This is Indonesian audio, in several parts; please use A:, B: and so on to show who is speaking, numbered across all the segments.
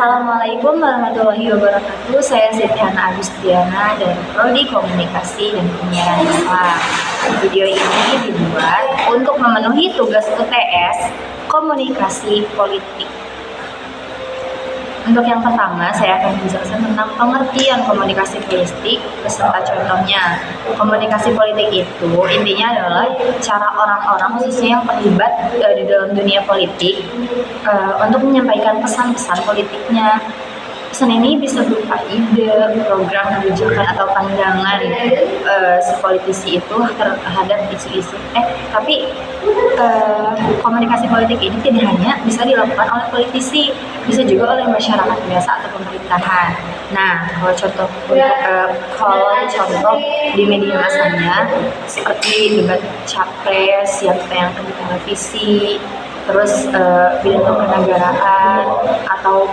A: Assalamualaikum warahmatullahi wabarakatuh. Saya Setiana Agustiana dari Prodi Komunikasi dan Penyiaran Islam. Video ini dibuat untuk memenuhi tugas UTS Komunikasi Politik. Untuk yang pertama, saya akan menjelaskan tentang pengertian komunikasi politik beserta contohnya. Komunikasi politik itu intinya adalah cara orang-orang khususnya yang terlibat di dalam dunia politik untuk menyampaikan pesan-pesan politiknya. Pesan ini bisa berupa ide, program, kebijakan, atau pandangan si politisi itu terhadap isu-isu. Tapi komunikasi politik ini tidak hanya bisa dilakukan oleh politisi, bisa juga oleh masyarakat biasa atau pemerintahan. Nah, kalau contoh di media masanya seperti debat capres yang tayang di televisi, terus pidato kenegaraan atau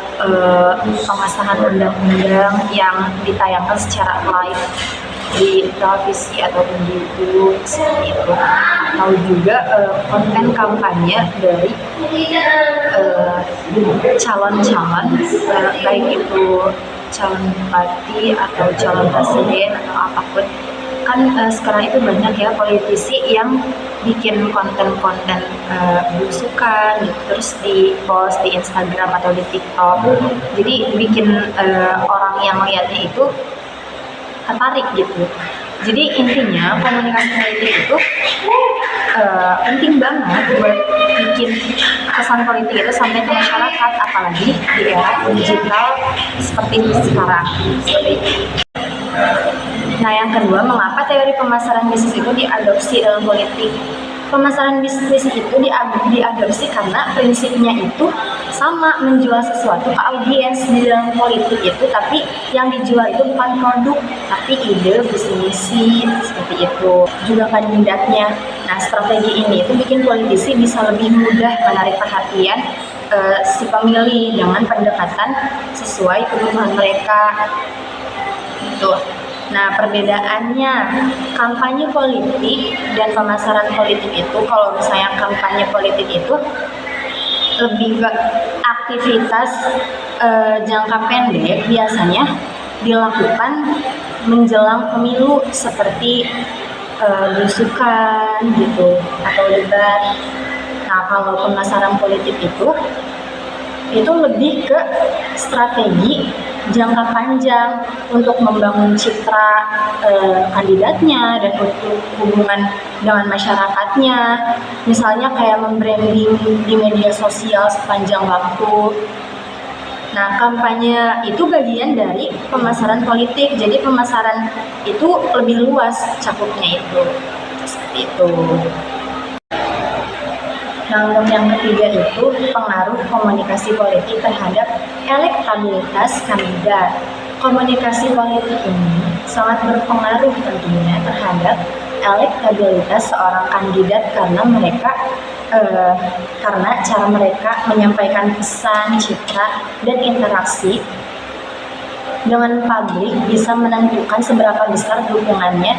A: pengesahan undang-undang yang ditayangkan secara live di televisi ataupun di YouTube seperti itu, atau juga konten kampanye dari calon-calon baik itu calon bupati atau calon presiden atau apapun. Kan sekarang itu banyak ya politisi yang bikin konten-konten belusukan gitu, terus di post di Instagram atau di TikTok, jadi bikin orang yang melihatnya itu tertarik gitu. Jadi intinya komunikasi politik itu penting banget buat bikin pesan politik itu sampai ke masyarakat, apalagi di era digital seperti sekarang. Nah, yang kedua, mengapa teori pemasaran bisnis itu diadopsi dalam politik? Pemasaran bisnis itu diadopsi karena prinsipnya itu sama, menjual sesuatu ke audiens. Di dalam politik itu, tapi yang dijual itu bukan produk, tapi ide, visi misi, seperti itu. Juga kandidatnya. Nah, strategi ini itu bikin politisi bisa lebih mudah menarik perhatian si pemilih dengan pendekatan sesuai kebutuhan mereka. Gitu. Nah, perbedaannya kampanye politik dan pemasaran politik itu, kalau misalnya kampanye politik itu lebih ke aktivitas jangka pendek, biasanya dilakukan menjelang pemilu seperti belusukan gitu atau debat. Nah, kalau pemasaran politik itu lebih ke strategi jangka panjang untuk membangun citra kandidatnya dan untuk hubungan dengan masyarakatnya, misalnya kayak membranding di media sosial sepanjang waktu. Nah, kampanye itu bagian dari pemasaran politik, jadi pemasaran itu lebih luas cakupnya itu, seperti itu. Nah, untuk yang ketiga itu pengaruh komunikasi politik terhadap elektabilitas kandidat. Komunikasi politik ini sangat berpengaruh tentunya terhadap elektabilitas seorang kandidat karena cara mereka menyampaikan pesan, citra, dan interaksi dengan publik bisa menentukan seberapa besar dukungannya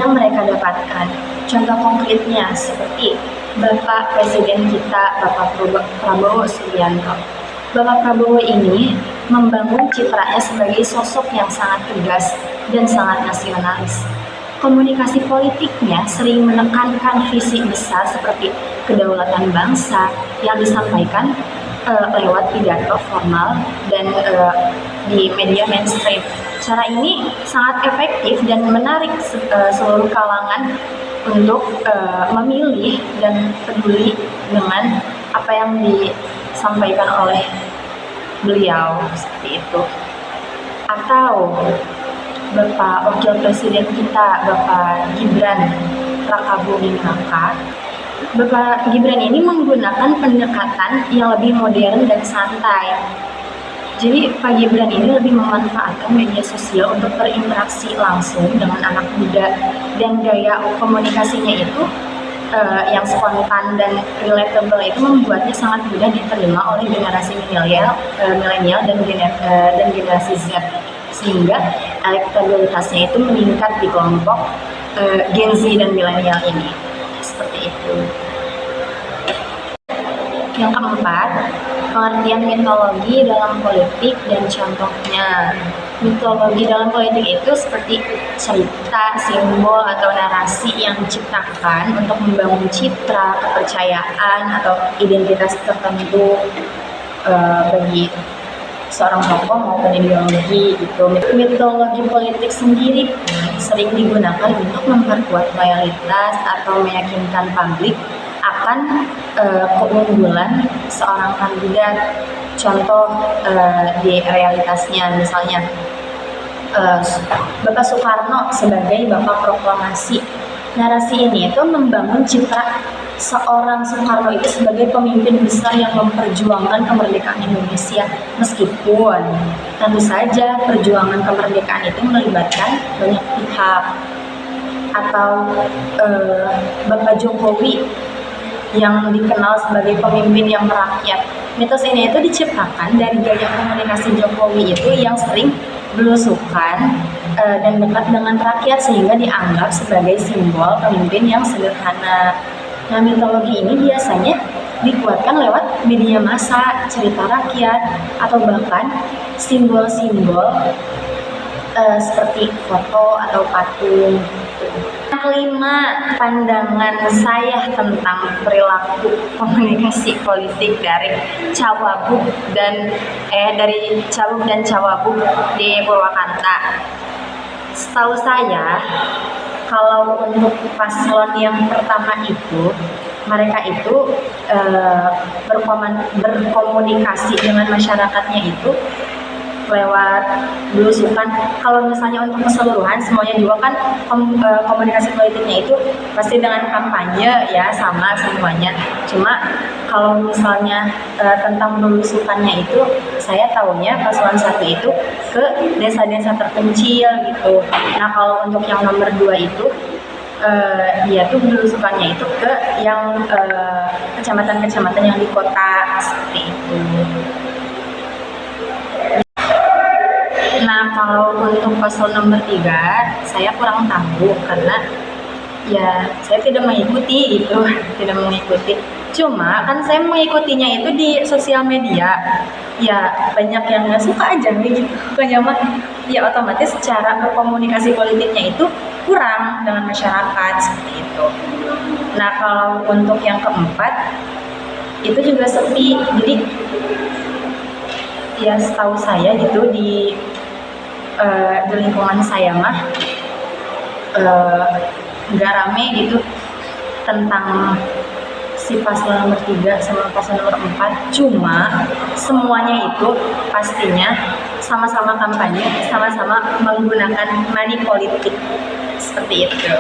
A: yang mereka dapatkan. Contoh konkretnya seperti Bapak Presiden kita, Bapak Prabowo Subianto. Bapak Prabowo ini membangun citranya sebagai sosok yang sangat tegas dan sangat nasionalis. Komunikasi politiknya sering menekankan visi besar seperti kedaulatan bangsa yang disampaikan lewat pidato formal dan di media mainstream. Cara ini sangat efektif dan menarik seluruh kalangan untuk memilih dan peduli dengan apa yang disampaikan oleh beliau, seperti itu. Atau Bapak Wakil Presiden kita, Bapak Gibran Rakabuming Raka. Bapak Gibran ini menggunakan pendekatan yang lebih modern dan santai. Jadi Pak Gibran ini lebih memanfaatkan media sosial untuk berinteraksi langsung dengan anak muda, dan gaya komunikasinya itu yang spontan dan relatable itu membuatnya sangat mudah diterima oleh generasi milenial dan generasi Z, sehingga elektabilitasnya itu meningkat di kelompok Gen Z dan milenial ini, seperti itu. Yang keempat, Pengertian mitologi dalam politik dan contohnya. Mitologi dalam politik itu seperti cerita, simbol, atau narasi yang diciptakan untuk membangun citra, kepercayaan, atau identitas tertentu bagi seorang tokoh maupun ideologi gitu. Mitologi politik sendiri sering digunakan untuk memperkuat loyalitas atau meyakinkan publik akan keunggulan seorang kandidat. Contoh di realitasnya misalnya Bapak Soekarno sebagai Bapak Proklamasi. Narasi ini itu membangun citra seorang Soekarno itu sebagai pemimpin besar yang memperjuangkan kemerdekaan Indonesia, meskipun tentu saja perjuangan kemerdekaan itu melibatkan banyak pihak. Atau Bapak Jokowi yang dikenal sebagai pemimpin yang merakyat. Mitos ini itu diciptakan dari gaya komunikasi Jokowi itu yang sering belusukan dan dekat dengan rakyat sehingga dianggap sebagai simbol pemimpin yang sederhana. Nah, mitologi ini biasanya dikuatkan lewat media massa, cerita rakyat, atau bahkan simbol-simbol seperti foto atau patung. Yang kelima, pandangan saya tentang perilaku komunikasi politik dari Cawagup dan Cawagup di Purwakarta. Setahu saya, kalau untuk paslon yang pertama itu, mereka itu berkomunikasi dengan masyarakatnya itu lewat belusukan. Kalau misalnya untuk keseluruhan semuanya juga kan komunikasi politiknya itu pasti dengan kampanye ya, sama semuanya. Cuma kalau misalnya tentang belusukannya itu saya tahunya paslon 1 itu ke desa-desa terpencil gitu. Nah, kalau untuk yang nomor 2 itu dia tuh belusukannya itu ke yang kecamatan-kecamatan yang di kota seperti itu. Nah, kalau untuk paslon nomor 3 saya kurang tahu karena ya saya tidak mengikuti itu, tidak mengikuti. Cuma kan saya mengikutinya itu di sosial media. Ya banyak yang nggak suka aja gitu. Pokoknya mah ya otomatis cara berkomunikasi politiknya itu kurang dengan masyarakat seperti itu. Nah, kalau untuk yang keempat itu juga sepi. Jadi ya setahu saya gitu di lingkungan saya mah nggak rame gitu tentang si paslon nomor 3 sama paslon nomor 4. Cuma semuanya itu pastinya sama-sama kampanye, sama-sama menggunakan money politik seperti itu.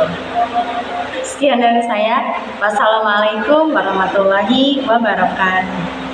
A: Sekian dari saya. Wassalamualaikum warahmatullahi wabarakatuh.